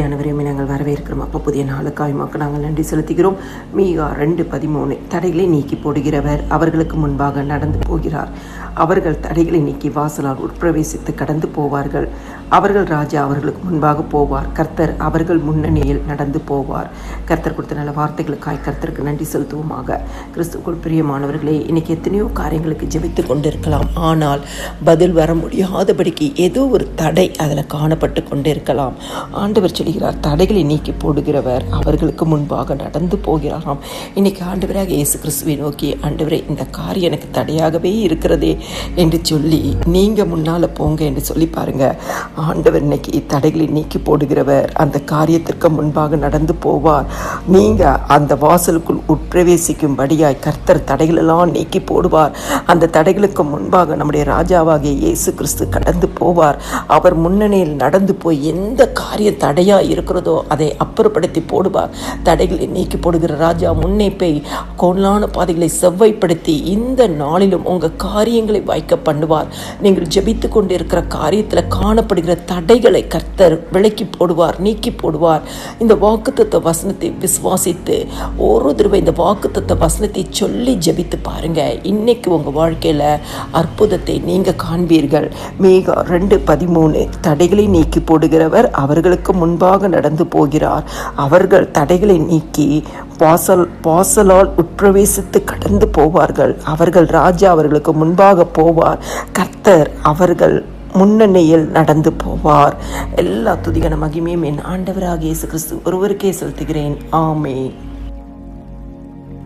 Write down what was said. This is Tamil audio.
அனைவரையுமே நாங்கள் வரவேற்கிறோம். அப்போ புதிய நாளுக்காய் மக்கள் நாங்கள் நன்றி செலுத்துகிறோம். மீகா 2:13 தடைகளை நீக்கி போடுகிறவர் அவர்களுக்கு முன்பாக நடந்து போகிறார். அவர்கள் தடைகளை நீக்கி வாசலால் உட்பிரவேசித்து கடந்து போவார்கள். அவர்கள் ராஜா அவர்களுக்கு முன்பாக போவார். கர்த்தர் அவர்கள் முன்னணியில் நடந்து போவார். கர்த்தர் கொடுத்த நல்ல வார்த்தைகளுக்காய் கர்த்தருக்கு நன்றி செலுத்துவோமாக. கிறிஸ்துவுக்குள் பிரியமானவர்களே, இன்னைக்கு எத்தனையோ காரியங்களுக்கு ஜெபித்து கொண்டிருக்கலாம். ஆனால் பதில் வர முடியாதபடிக்கு ஏதோ ஒரு தடை அதில் காணப்பட்டு கொண்டிருக்கலாம். ஆண்டவர் சொல்கிறார், தடைகளை நீக்கி போடுகிறவர் அவர்களுக்கு முன்பாக நடந்து போகிறாராம். இன்னைக்கு ஆண்டவராக இயேசு கிறிஸ்துவை நோக்கி, ஆண்டவரே, இந்த காரியம் எனக்கு தடையாகவே இருக்கிறதே என்று சொல்லி நீங்க முன்னால போங்க என்று சொல்லி பாருங்க. ஆண்டவர் இன்னைக்கு தடைகளை நீக்கி போடுகிறவர். அந்த காரியத்திற்கு முன்பாக நடந்து போவார். நீங்க அந்த வாசலுக்குள் உட்பிரவேசிக்கும்படியாய் கர்த்தர் தடைகள் எல்லாம் நீக்கி போடுவார். அந்த தடைகளுக்கு முன்பாக நம்முடைய ராஜாவாகிய இயேசு கிறிஸ்து கடந்து போவார். அவர் முன்னணியில் நடந்து போய் எந்த காரியம் தடையா இருக்கிறதோ அதை அப்புறப்படுத்தி போடுவார். தடைகளை நீக்கி போடுகிற ராஜா முன்னே போய் கோணலான பாதைகளை செவ்வாய்ப்படுத்தி இந்த நாளிலும் உங்க காரியங்களை வாய்க்க பண்ணுவார். நீங்கள் ஜெபித்து கொண்டு இருக்கிற காரியத்தில் காணப்படுகிற தடைகளை கர்த்தர் விலக்கி போடுவார், நீக்கி போடுவார். இந்த வாக்குத்தத்த வசனத்தை விசுவாசித்து ஒரு தடவை இந்த வாக்குத்தத்த வசனத்தை சொல்லி ஜெபித்து பாருங்க. இன்னைக்கு உங்க வாழ்க்கையில அற்புதத்தை நீங்க காண்பீர்கள். மீகா 2:13 தடைகளை நீக்கி போடுகிறவர் அவர்களுக்கு முன்பாக நடந்து போகிறார். அவர்கள் தடைகளை நீக்கி வாசலால் உட்பிரவேசித்து கடந்து போவார்கள். அவர்கள் ராஜா அவர்களுக்கு முன்பாக போவார். கர்த்தர் அவர்கள் முன்னணியில் நடந்து போவார். எல்லா துதிகான மகிமையும் என் ஆண்டவராகிய இயேசு கிறிஸ்து ஒருவருக்கே செலுத்துகிறேன். ஆமென்.